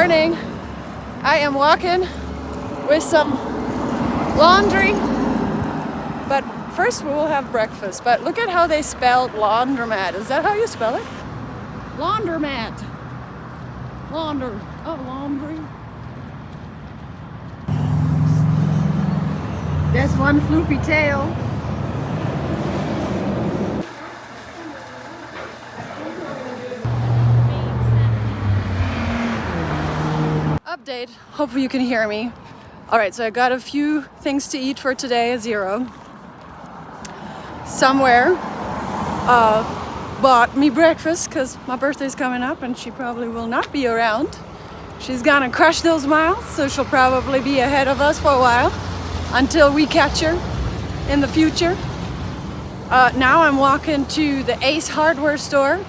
morning. I am walking with some laundry, but first we will have breakfast. But look at how they spelled laundromat. Is that how you spell it? Laundromat. Laundry. There's one floofy tail. Update. Hopefully you can hear me. All right, so I got a few things to eat for today at Zero. Somewhere bought me breakfast because my birthday's coming up and she probably will not be around. She's gonna crush those miles, so she'll probably be ahead of us for a while until we catch her in the future. Now I'm walking to the Ace hardware store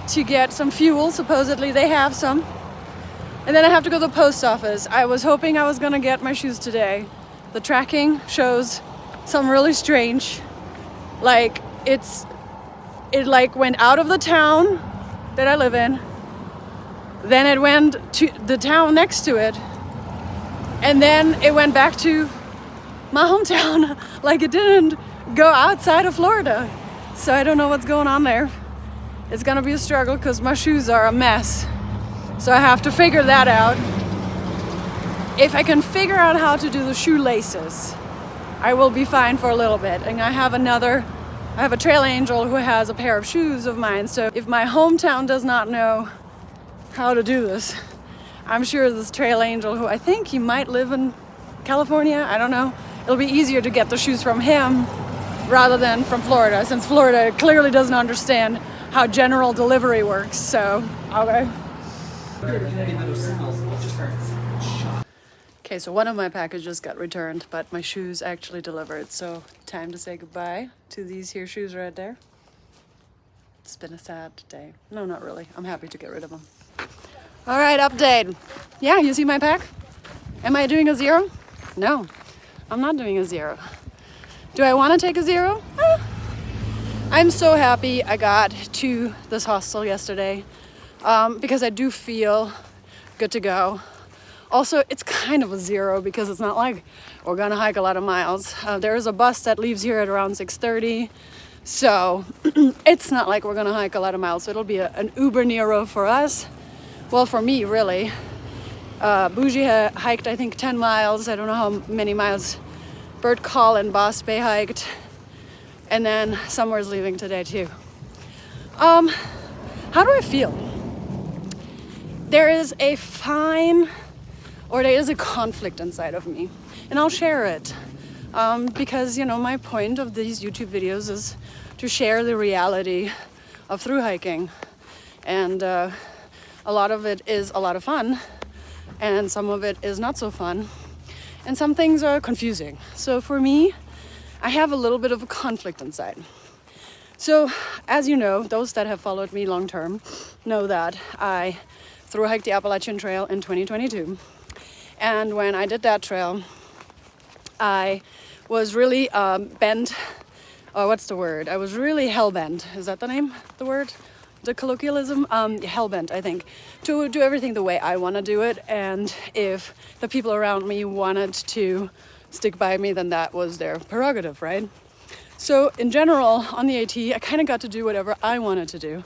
to get some fuel. Supposedly they have some. And then I have to go to the post office. I was hoping I was gonna get my shoes today. The tracking shows some really strange, like it went out of the town that I live in, then it went to the town next to it, and then it went back to my hometown. Like it didn't go outside of Florida. So I don't know what's going on there. It's gonna be a struggle because my shoes are a mess. So I have to figure that out. If I can figure out how to do the shoelaces, I will be fine for a little bit. And I have a trail angel who has a pair of shoes of mine. So if my hometown does not know how to do this, I'm sure this trail angel, who I think he might live in California, I don't know, it'll be easier to get the shoes from him rather than from Florida, since Florida clearly doesn't understand how general delivery works. So, okay. Okay, so one of my packages got returned, but my shoes actually delivered. So time to say goodbye to these here shoes right there. It's been a sad day. No, not really. I'm happy to get rid of them. All right, update. Yeah, you see my pack? Am I doing a Zero? No, I'm not doing a Zero. Do I want to take a Zero? I'm so happy I got to this hostel yesterday because I do feel good to go. Also, it's kind of a Zero because it's not like we're gonna hike a lot of miles. There is a bus that leaves here at around 6:30, so it's not like we're gonna hike a lot of miles. So it'll be an Uber Nero for us. Well, for me, really. Bougie hiked, I think, 10 miles. I don't know how many miles Bird Call and Boss Bay hiked. And then Summer's leaving today, too. How do I feel? There is a conflict inside of me. And I'll share it. Because, my point of these YouTube videos is to share the reality of through hiking. And a lot of it is a lot of fun. And some of it is not so fun. And some things are confusing. So for me, I have a little bit of a conflict inside. So, as you know, those that have followed me long term know that I through hiked the Appalachian Trail in 2022. And when I did that trail, I was really bent. What's the word? I was really hell-bent. Is that the name? The word? The colloquialism? Hell-bent, I think. To do everything the way I want to do it. And if the people around me wanted to stick by me, then that was their prerogative, right? So in general, on the AT, I kind of got to do whatever I wanted to do.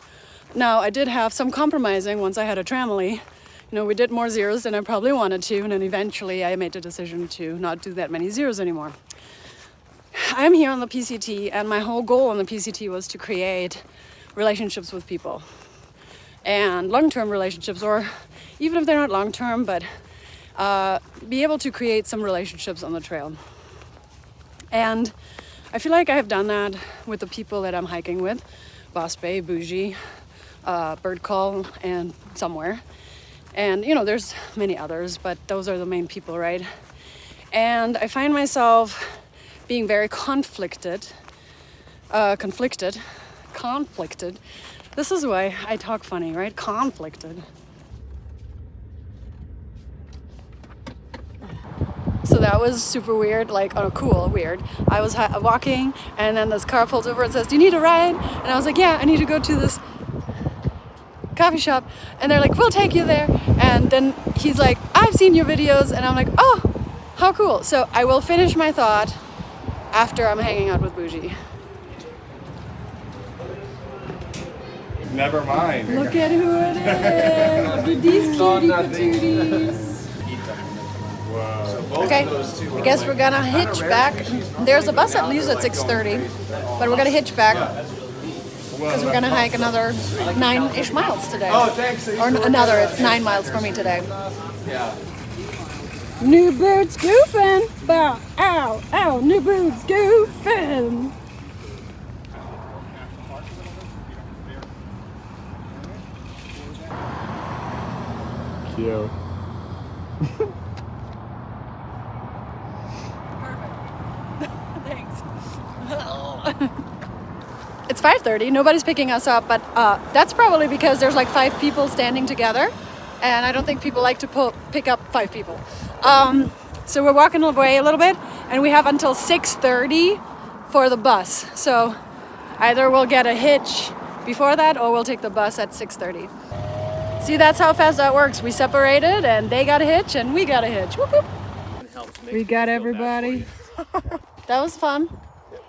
Now, I did have some compromising once I had a tramily. We did more zeros than I probably wanted to, and then eventually I made the decision to not do that many zeros anymore. I'm here on the PCT, and my whole goal on the PCT was to create relationships with people. And long-term relationships, or even if they're not long-term, but be able to create some relationships on the trail. And I feel like I have done that with the people that I'm hiking with. Boss Bay, Bougie, Bird Call, and Somewhere. And, there's many others, but those are the main people, right? And I find myself being very conflicted. This is why I talk funny, right? Conflicted. So that was super weird, weird. I was walking, and then this car pulls over and says, "Do you need a ride?" And I was like, "Yeah, I need to go to this coffee shop." And they're like, "We'll take you there." And then he's like, I've seen your videos, and I'm like, oh, how cool. So I will finish my thought after I'm hanging out with Bougie. Never mind. Look at who it is. Look at these cutie patooties. Okay, I guess we're gonna hitch back. There's a bus that leaves at 6:30, but we're gonna hitch back because we're gonna hike another 9-ish miles today. Oh, thanks. Or another, it's 9 miles for me today. New bird's goofing. Bow, ow, ow, new bird's goofing. Cute. Thanks. It's 5:30. Nobody's picking us up, but that's probably because there's like 5 people standing together, and I don't think people like to pick up 5 people. So we're walking away a little bit, and we have until 6:30 for the bus. So either we'll get a hitch before that, or we'll take the bus at 6:30. See, that's how fast that works. We separated, and they got a hitch, and we got a hitch. Whoop, whoop. We got everybody. That was fun.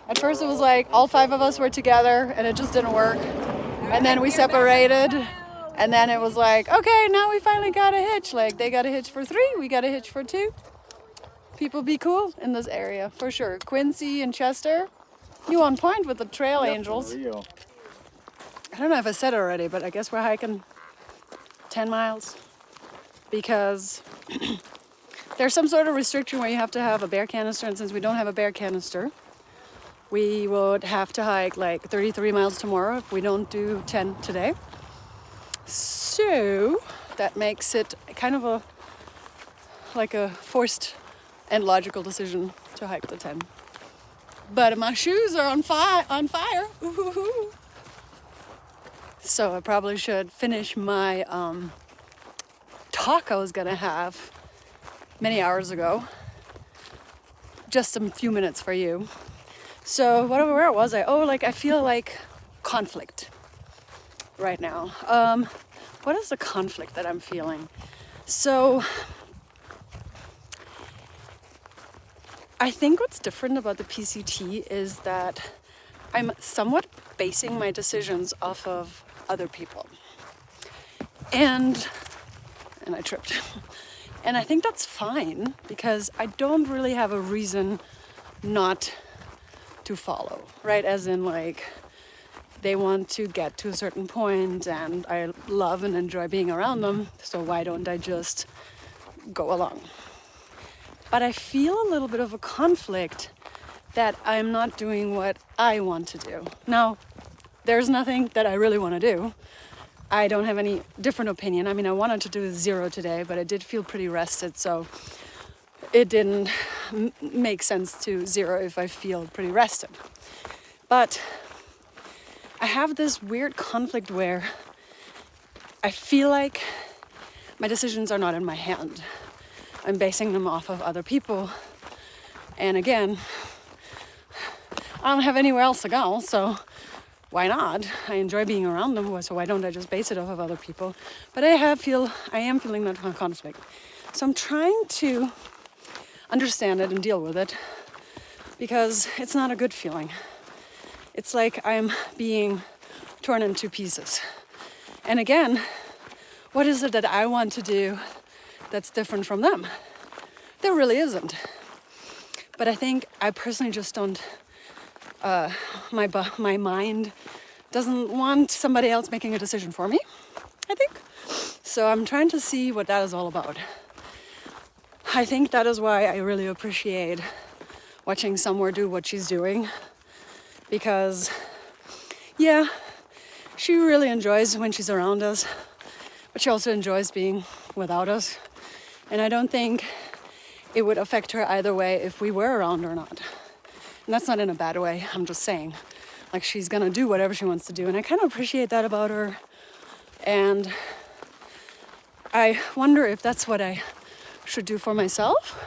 At first it was like all 5 of us were together and it just didn't work. And then we separated, and then it was like, okay, now we finally got a hitch. Like, they got a hitch for 3, we got a hitch for 2. People be cool in this area, for sure. Quincy and Chester, you on point with the trail angels. I don't know if I said it already, but I guess we're hiking 10 miles because there's some sort of restriction where you have to have a bear canister, and since we don't have a bear canister, we would have to hike like 33 miles tomorrow if we don't do 10 today. So that makes it kind of a forced and logical decision to hike the 10. But my shoes are on fire. Ooh-hoo-hoo. So I probably should finish my talk I was gonna have many hours ago. Just a few minutes for you. So where was I? Oh, like I feel like conflict right now. What is the conflict that I'm feeling? So I think what's different about the PCT is that I'm somewhat basing my decisions off of other people. And I tripped. And I think that's fine because I don't really have a reason not to follow, right? As in, like, they want to get to a certain point and I love and enjoy being around them, so why don't I just go along? But I feel a little bit of a conflict that I'm not doing what I want to do. Now, there's nothing that I really want to do. I don't have any different opinion. I mean, I wanted to do 0 today, but I did feel pretty rested, so it didn't make sense to 0 if I feel pretty rested. But I have this weird conflict where I feel like my decisions are not in my hand. I'm basing them off of other people. And again, I don't have anywhere else to go, so why not? I enjoy being around them, so why don't I just base it off of other people? But I am feeling that conflict. So I'm trying to understand it and deal with it because it's not a good feeling. It's like I'm being torn into pieces. And again, what is it that I want to do that's different from them? There really isn't. But I think I personally just don't, my mind doesn't want somebody else making a decision for me, I think. So I'm trying to see what that is all about. I think that is why I really appreciate watching Somewhere do what she's doing. Because, yeah, she really enjoys when she's around us, but she also enjoys being without us. And I don't think it would affect her either way if we were around or not. And that's not in a bad way, I'm just saying. Like, she's gonna do whatever she wants to do, and I kind of appreciate that about her. And I wonder if that's what I should do for myself.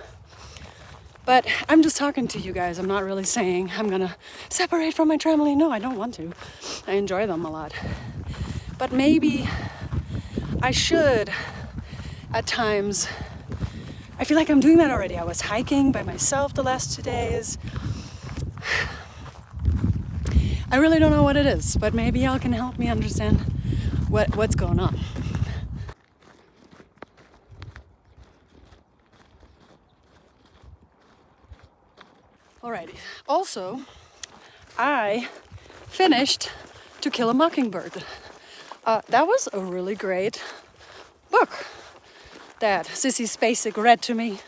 But I'm just talking to you guys. I'm not really saying I'm gonna separate from my trampoline. No, I don't want to. I enjoy them a lot. But maybe I should at times, I feel like I'm doing that already. I was hiking by myself the last 2 days. I really don't know what it is, but maybe y'all can help me understand what's going on. Alrighty. Also, I finished To Kill a Mockingbird. That was a really great book that Sissy Spacek read to me.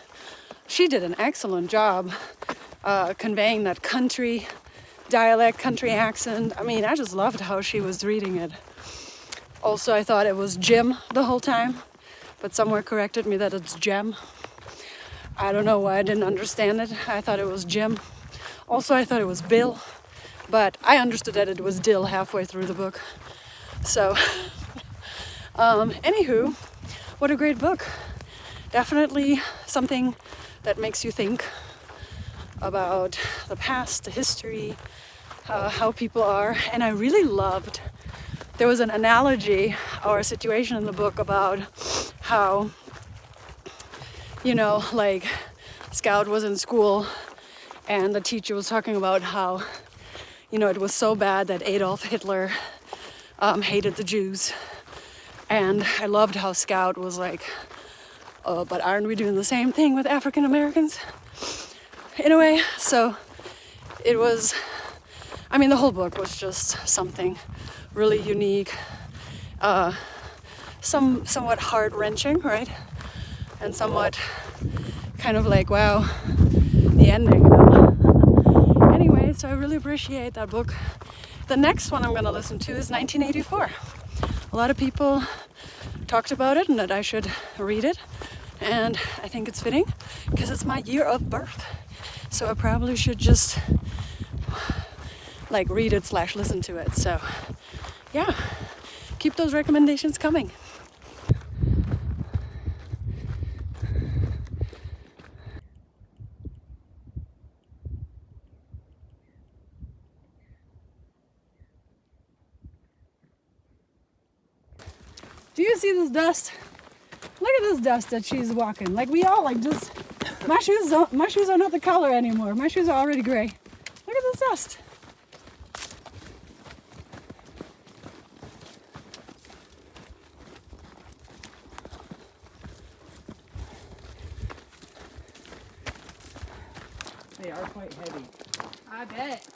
She did an excellent job conveying that country dialect, country accent. I mean, I just loved how she was reading it. Also, I thought it was Jim the whole time, but somewhere corrected me that it's Jem. I don't know why I didn't understand it. I thought it was Jim. Also, I thought it was Bill, but I understood that it was Dill halfway through the book. So, anywho, what a great book. Definitely something that makes you think about the past, the history, how people are. And I really loved, there was an analogy or a situation in the book about how, you know, like Scout was in school and the teacher was talking about how, you know, it was so bad that Adolf Hitler hated the Jews. And I loved how Scout was like, but aren't we doing the same thing with African Americans? In a way. So it was, I mean, the whole book was just something really unique, somewhat heart-wrenching, right? And somewhat kind of like, wow, the ending. Anyway, so I really appreciate that book. The next one I'm going to listen to is 1984. A lot of people talked about it and that I should read it. And I think it's fitting because it's my year of birth. So I probably should just like read it / listen to it. So yeah, keep those recommendations coming. Do you see this dust? Look at this dust that she's walking. Like we all like just, my shoes are not the color anymore. My shoes are already gray. Look at this dust. They are quite heavy. I bet.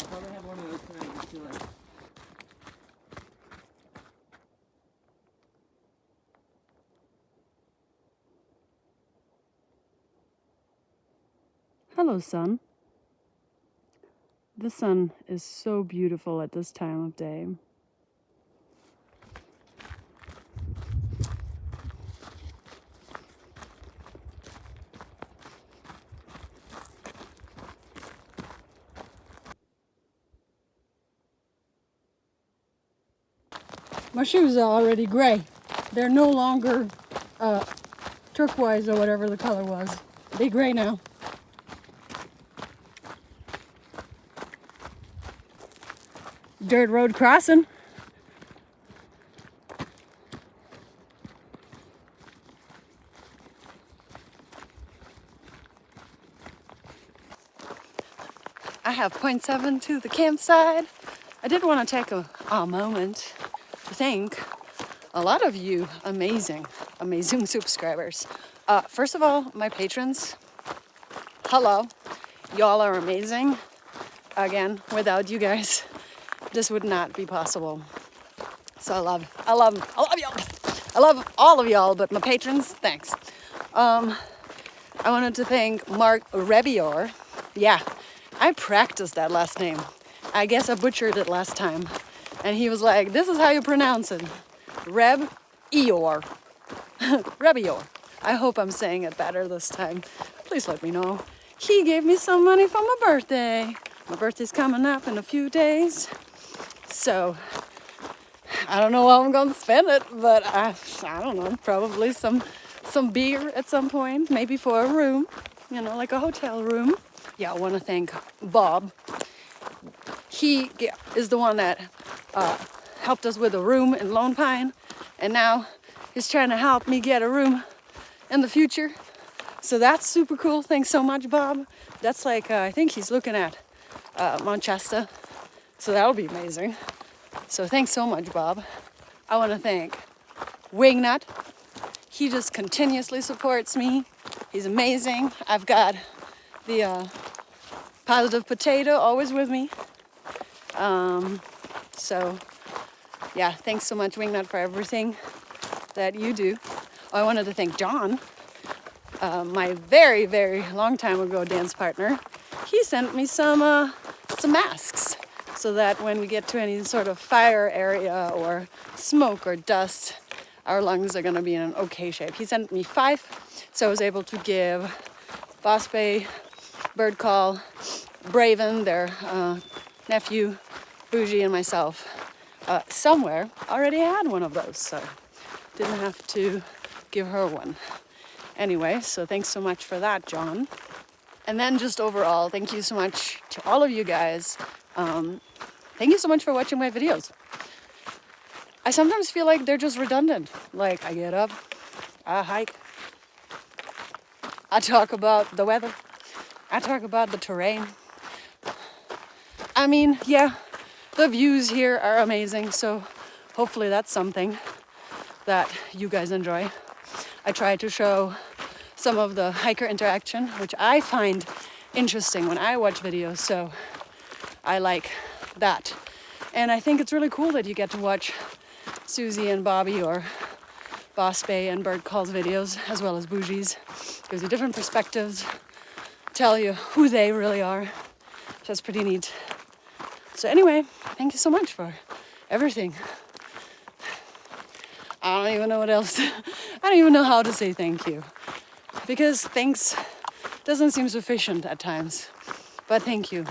I'll probably have one of those tonight just to like. Hello, sun. The sun is so beautiful at this time of day. My shoes are already gray. They're no longer turquoise or whatever the color was. They're gray now. Dirt road crossing. I have 0.7 to the campsite. I did want to take a moment to thank a lot of you amazing subscribers. First of all, my patrons, hello. Y'all are amazing. Again, without you guys, this would not be possible. So I love y'all. I love all of y'all, but my patrons, thanks. I wanted to thank Mark Rebior. Yeah, I practiced that last name. I guess I butchered it last time. And he was like, this is how you pronounce it. Reb-Eor. Rebior. I hope I'm saying it better this time. Please let me know. He gave me some money for my birthday. My birthday's coming up in a few days. So, I don't know how I'm going to spend it, but I don't know, probably some beer at some point, maybe for a room, you know, like a hotel room. Yeah, I want to thank Bob. He is the one that helped us with a room in Lone Pine, and now He's trying to help me get a room in the future. So that's super cool. Thanks so much, Bob. That's like, I think he's looking at Manchester. So that'll be amazing. So thanks so much, Bob. I want to thank Wingnut. He just continuously supports me. He's amazing. I've got the positive potato always with me. So yeah, thanks so much, Wingnut, for everything that you do. I wanted to thank John, my very, very long time ago dance partner. He sent me some masks so that when we get to any sort of fire area or smoke or dust, our lungs are gonna be in an okay shape. He sent me 5, so I was able to give Boss Bay, Bird Call, Braven, their nephew, Bougie, and myself somewhere already had one of those, so didn't have to give her one. Anyway, so thanks so much for that, John. And then just overall, thank you so much to all of you guys. Thank you so much for watching my videos. I sometimes feel like they're just redundant. Like, I get up, I hike, I talk about the weather, I talk about the terrain. I mean, yeah, the views here are amazing, so hopefully that's something that you guys enjoy. I try to show some of the hiker interaction, which I find interesting when I watch videos, so I like that. And I think it's really cool that you get to watch Susie and Bobby or Boss Bay and Bird Call's videos, as well as Bougie's. Gives you different perspectives, tell you who they really are. So that's pretty neat. So anyway, thank you so much for everything. I don't even know what else. I don't even know how to say thank you. Because thanks doesn't seem sufficient at times. But thank you.